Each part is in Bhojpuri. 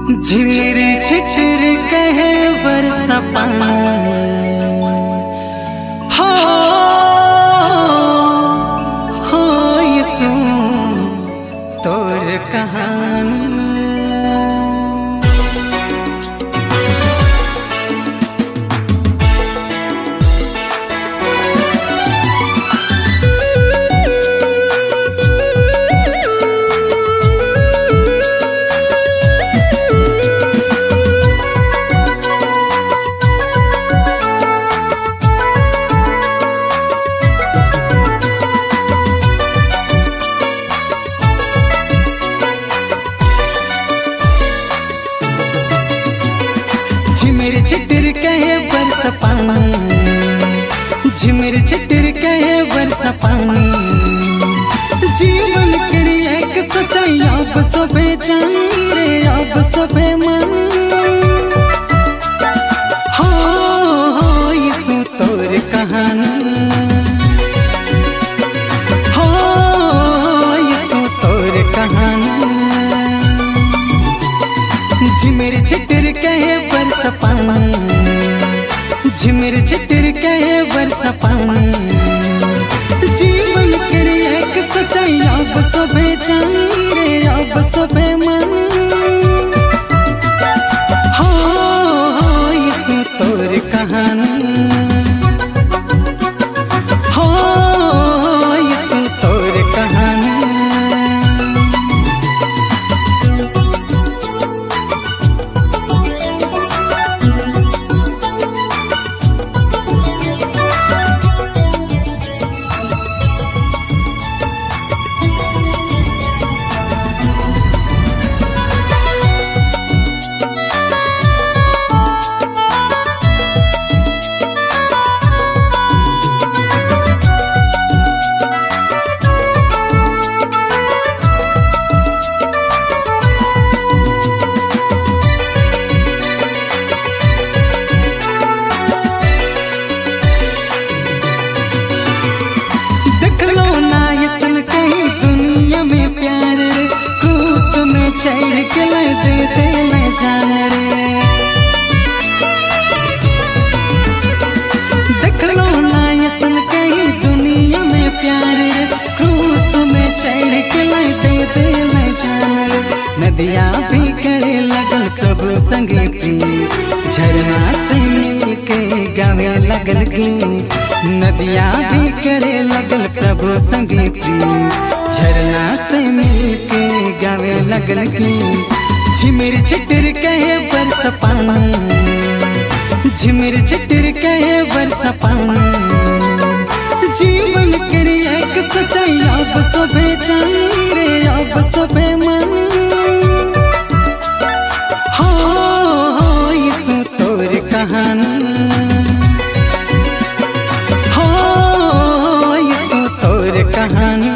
झिमिर छिटर कहे बरसा पानी हो यसू तोर कहानी। झिमिर छिटर कहे बरसा पानी, झिमिर छिटर कहे बरसा पानी। जीवन करी एक सच्चाई अब सबे जानी रे, अब सबे मानी। हो यसू तोर कहानी, हो यसू तोर कहानी। झिमिर छिटर कहे बरसा पानी, झिमिर छिटर कहे बरसा पानी। जीवन करे एक सच्चाई अब सबे जानी रे, अब सबे मानी। हो यसू तोर कहानी, हो यसू तोर कहानी। चढ़ के ले दे ले जान रे, देख लो ना ये सन कहीं दुनिया में प्यार रे। क्रूस में चढ़ के ले दे ले जान रे। नदियाँ भी करे लगल प्रभु संगे प्रीत, झरना से मिल के गावे लगल गीत। नदियाँ भी करे लगल प्रभु संगे प्रीत, झरना से मिल के गावे लगल गीत। झिमिर छिटर कहे बरसा पानी, झिमिर छिटर कहे बरसा पानी। जीवन करे एक सच्चाई अब सबे जानी रे, अब सबे मानी। हो यसू तोर कहानी, हो यसू तोर कहानी।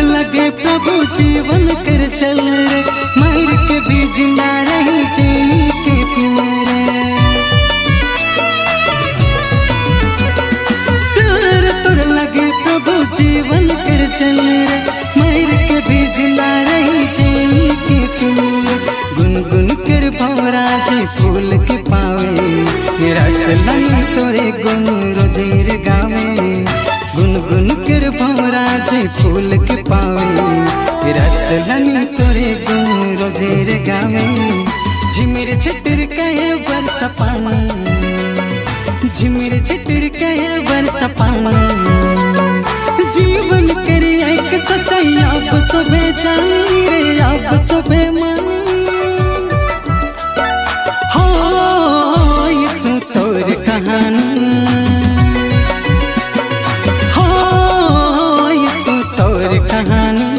लगे प्रभु जीवन कर चल रे, मर के भी जिंदा रही जी के प्यारे। प्यार तोर लगे प्रभु जीवन कर चल रे, मर के भी जिंदा रही जी के प्यारे। गुनगुन कर भंवरा जे फूल के पावे, रस लनी तोरे गुन रोजेर गावे। गुनगुन कर भंवरा जे फूल के पावे, रस लनी तोरे गुन रोजेर गावे। झिमिर छिटर कहे बरसा पानी, झिमिर छिटर कहे बरसा पानी। जीवन करे एक सच्चाई अब सबे जानी रे, अब सबे मानी। हो यसू तोर कहानी, हो यसू तोर कहानी।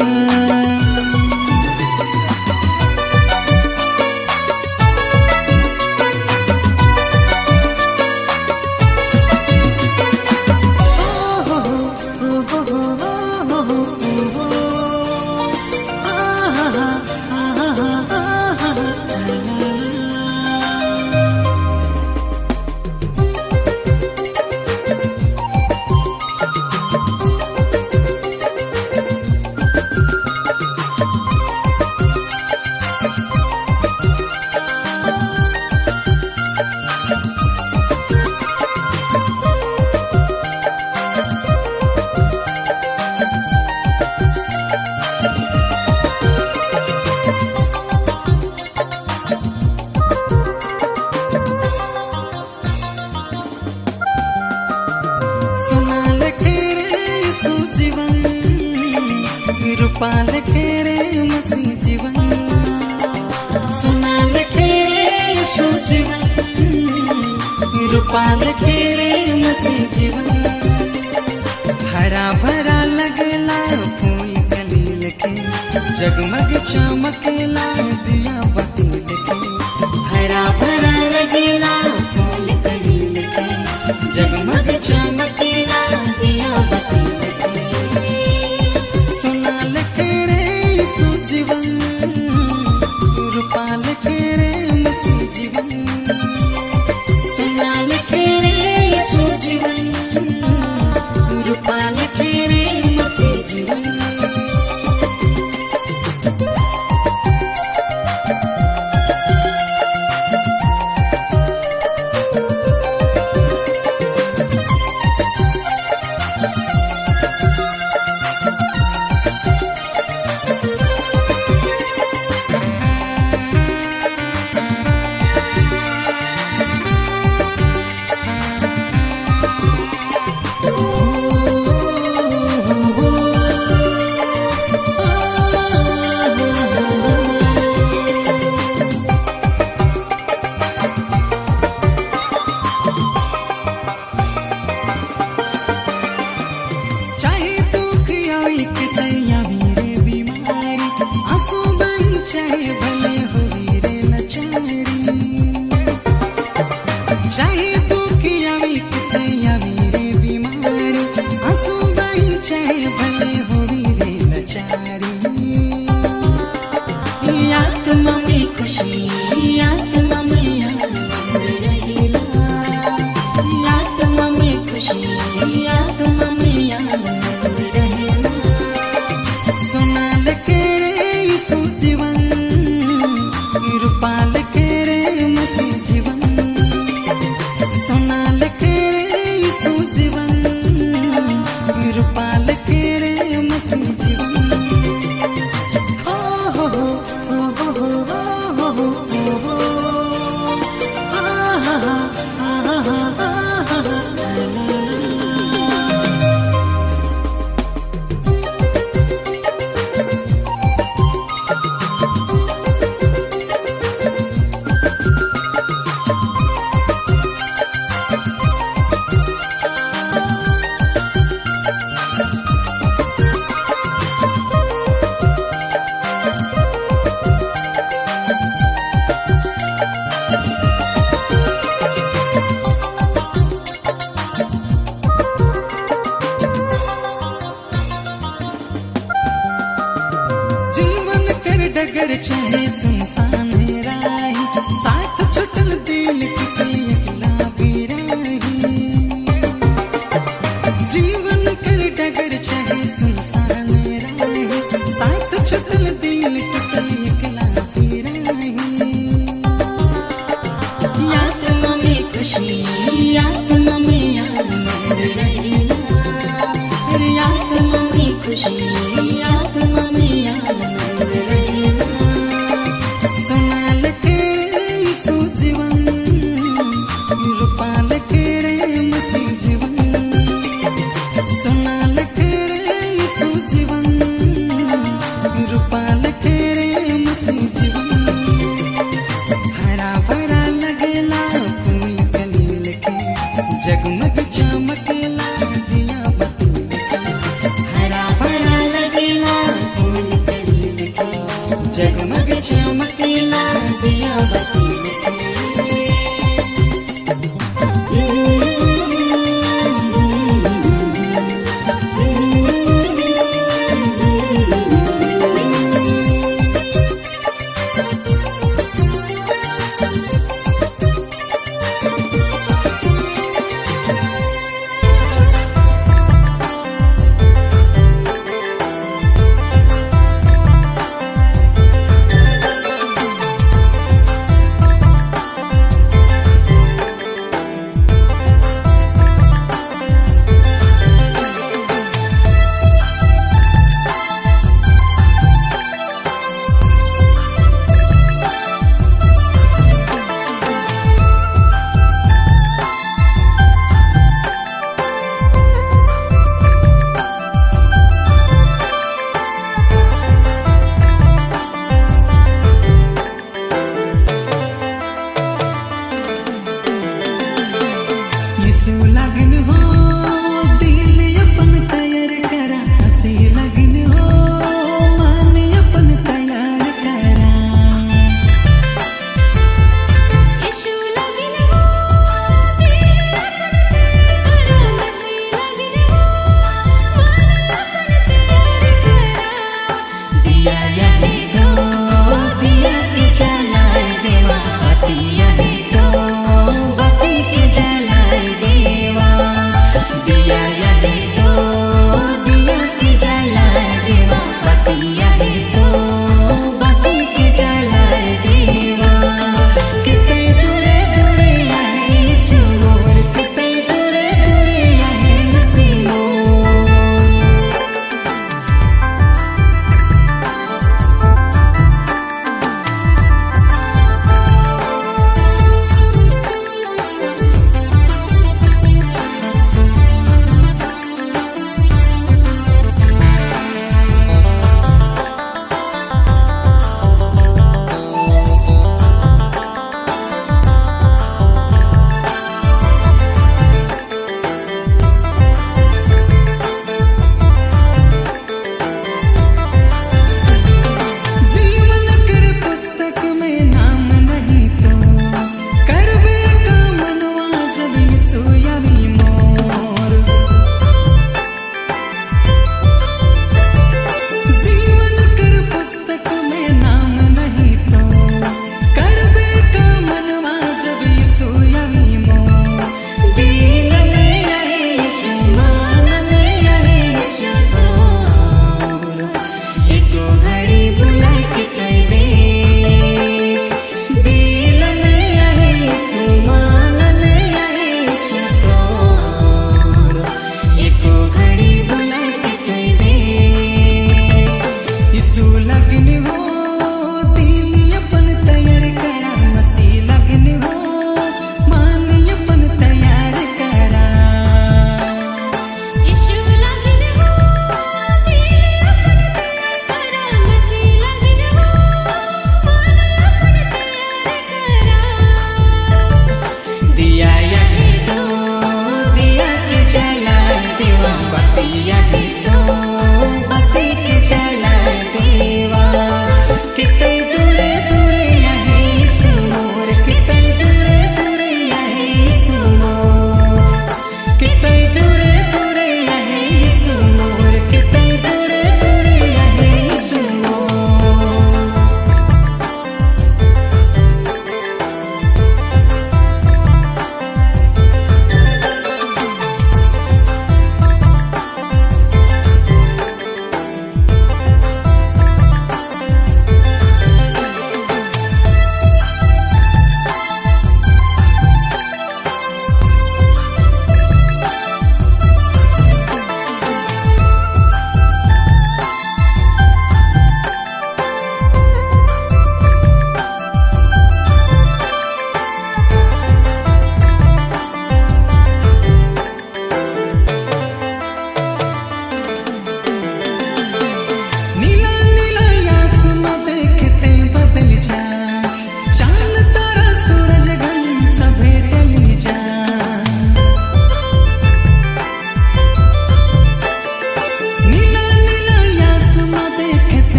रूपाल के रे मसीह जीवन, सुनाल के रे यीशु जीवन, रूपाल के रे मसीह जीवन। हरा भरा लगला फूल कलील के, जगमग चमकेला दिया बत्ती के। हरा भरा लगेला फूल कलील के, जगमग चमकेला दिया बत्ती के। सुनाल के रे यीशु जीवन, रूपाल के रे मसीह जीवन, सुनाल के रे यीशु जीवन, रूपाल के रे मसीह जीवन। चाहे दुख आवे के तैयारी रे बीमारी, आंसू बही चाहे भले होई रे लाचारी। चाहे दुख आवे के तैयारी रे बीमारी, आंसू बही चाहे भले होई रे लाचारी। आत्मा में खुशी, आत्मा में आनंद रहेला, आत्मा में खुशी, आत्मा में आनंद रहेला। सुनाल के रे यीशु जीवन, रूपाल के रे मसीह जीवन। सुनाल के रे यीशु जीवन, रूपाल के रे मसीह जीवन। हो हो हो हो हो हो हो हो हो। आहा आहा आहा आहा। जीवन कर डगर चाहे सुनसान राही, साथ छुटल दिल टूटे अकेला भी रही। जीवन कर डगर चाहे सुनसान राही, साथ छुटल दिल टूटे अकेला भी रही। आत्मा में खुशी, आत्मा में आनंद रहेला, आत्मा में खुशी, आत्मा में आनंद रहेला। सुनाल के यीशु जीवन, रूपाल के रे मसीह जीवन। सुनाल के रे यीशु जीवन, रूपाल के रे मसीह जीवन। हरा भरा लगेला फूल कलील के, जगमग चमकेला दिया बत्ती के। हरा भरा लगेला फूल कलील के, जगमग चमकेला दिया बत्ती के। यीशु लगन हो दिल अपन तैयार करा, हंसी लगन हो मन अपन तैयार करा। यीशु लगन हो दिल अपन तैयार करा, हंसी लगन हो मन अपन तैयार करा। दिया यही तो दिया के जलाए देवा, बत्ती यही तो बत्ती के जलाए देवा।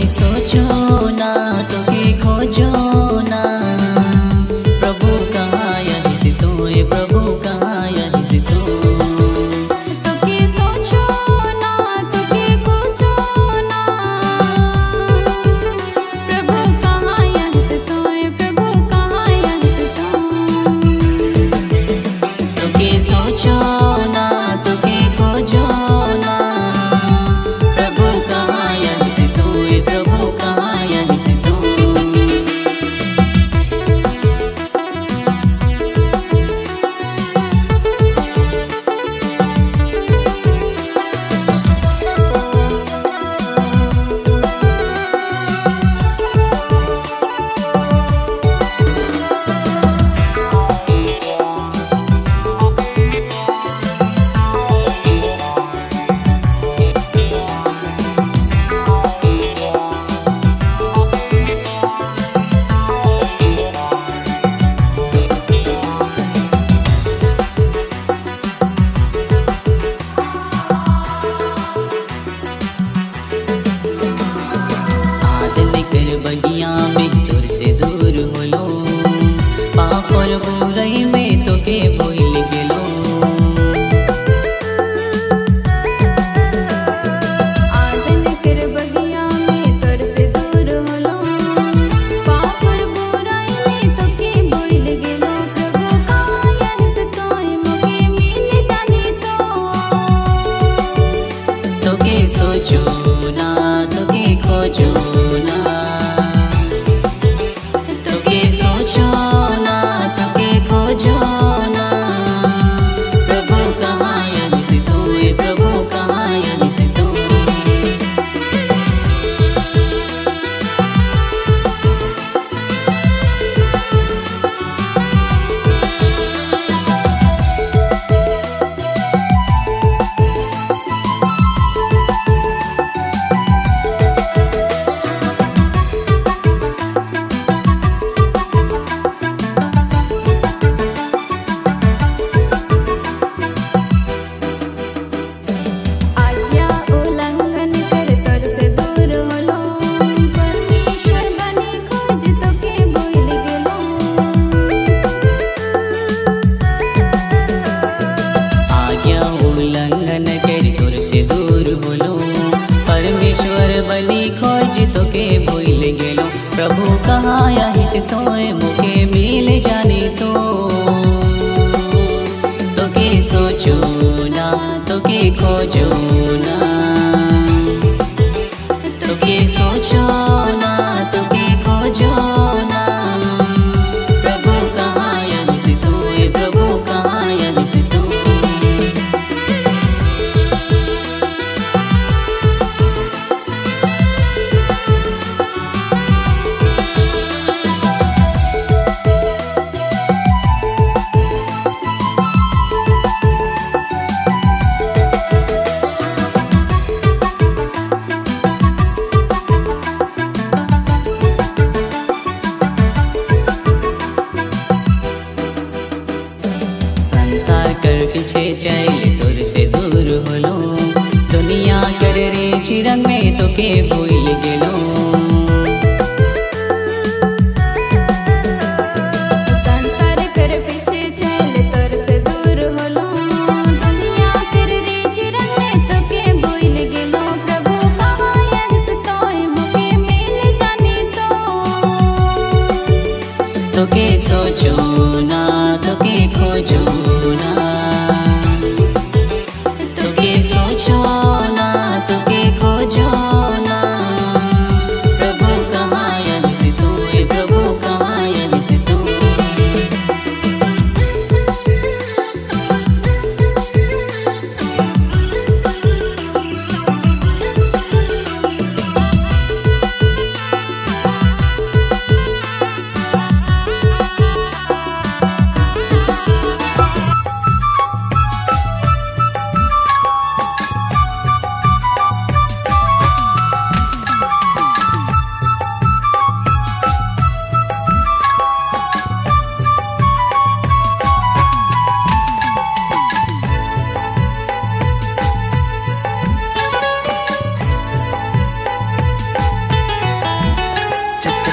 सोचो ना तो के खोजो ना, प्रभु कहाँ यहीं से तू है, प्रभु कहाँ यहीं से तू। तो के सोचो ना तो के खोजो ना, प्रभु कहाँ यहाँ से तू है, प्रभु कहाँ यहाँ से तू। तो के सोचो ना तो के खोजो ना, प्रभु कहाँ यहीं से तू है, प्रभु कहाँ यहीं से तू। आदन कर बगिया में तुर से दूर होलो, पाप और बुराई में तो के भूल गेलो। आदन कर बगिया में तोर से दूर होलो, पाप और बुराई में तो के भूल गेलो। प्रभु कहाँ यहाँ से तू मुके मिल जानी तो के सोचो ना तो के खोजो ना, तो के सोचो ना तो के खोजो ना, प्रभु कहाँ यहीं से तू है, प्रभु कहाँ यहीं से तू। आज्ञा उल्लंघन कर तोर से दूर होलो, परमेश्वर बने खोज तो के भूल गेलो। आज्ञा उल्लंघन कर तुर से दूर होलो, परमेश्वर बनी खोज तो के भूल गेलो। प्रभु कहाँ यहीं से तो मुके मिल जानी तो के सोचो ना तो के खोजो ना, तो के सोचो ना तो के खोजो ना, प्रभु कहाँ यहीं से तू है, प्रभु कहाँ यहीं से तू। संसार कर पीछे चले तुर से दूर होलो, दुनिया कर रे चिरंग में तो के भूल गेलो। संसार कर पीछे चल तोर से दूर होलो, दुनिया कर रे चिरंग में तो के भूल गेलो। प्रभु कहाँ यहाँ से तू मुके मिल जानी तो के सोचो ना तो के खोजो ना, तो के सोचो ना तो के खोजो ना, प्रभु कहाँ यहीं से तू है, प्रभु कहाँ यहीं से तू।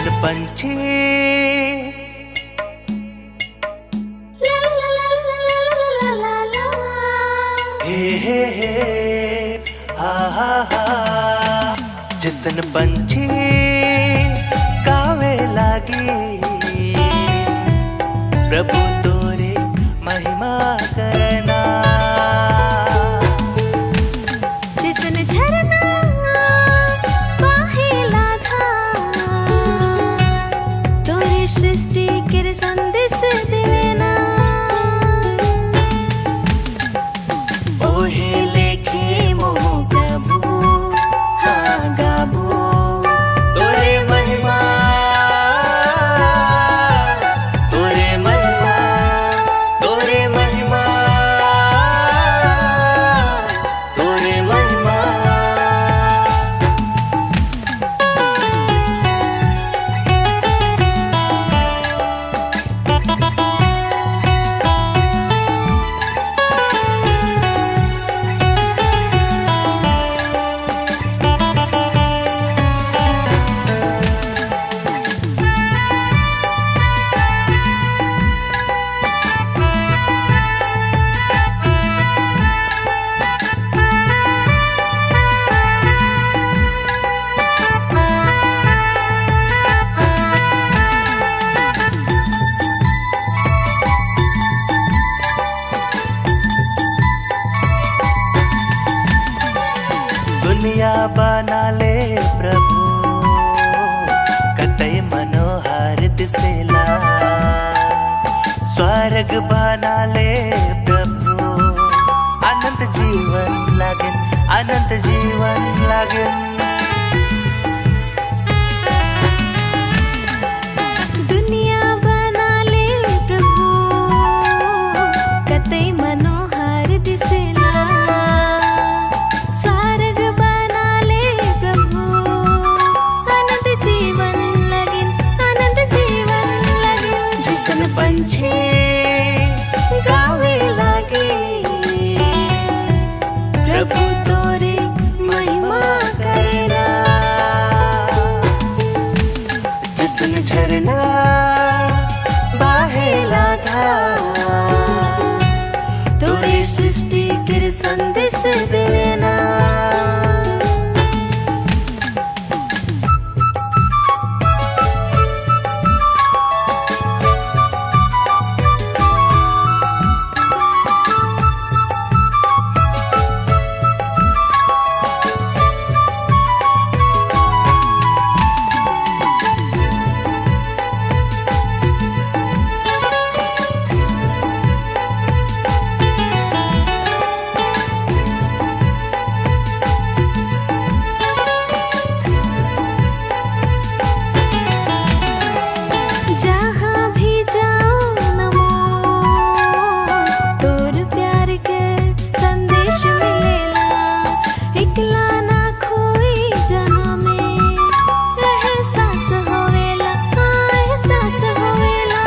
जिसन पंछी हे हा जिसन पंछी गावे लागी प्रभु तोरे महिमा करना। जिसन झरना बहेला था तोरे सृष्टि के संदेश देना। ओहे लेखे मोह प्रभु हाँ गाबो तोरे महिमा तोरे महिमा तोरे महिमा तोरे महिमा। दुनिया बना ले प्रभु कतई मनोहर दिसेला। स्वर्ग बना ले प्रभु अनंत जीवन लागेन अनंत जीवन लागेन। दुनिया बना ले प्रभु कतई मनोहर दिसेला। स्वर्ग बना ले प्रभु अनंत जीवन लगिन अनंत जीवन लगिन। जिसन पंछी गावे लागे प्रभु तोरे महिमा करना। जिसन झरना बहेला था तोरे सृष्टि के संदेश देना। जहाँ भी जाओ नमो तोर प्यार के संदेश मिलेला। इकला ना खोई जहाँ में एहसास होवेला एहसास होवेला।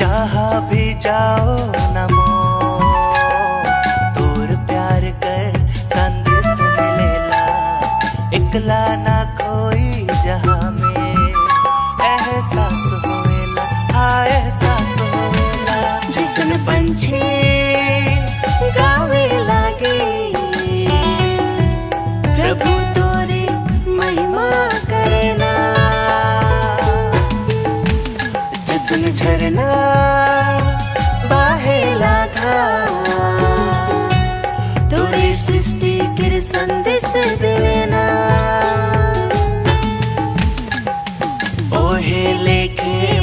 जहाँ भी जाओ नमो तोर प्यार कर संदेश मिलेला। इकला ना कोई जहाँ में एहसास होवेला हाँ एहसास होवेला। जिसन पंछी गावे लागे प्रभु तोरे महिमा करना। जिसन झरना बहेला था तोरे सृष्टि के संदेश देना। ओहे लेखे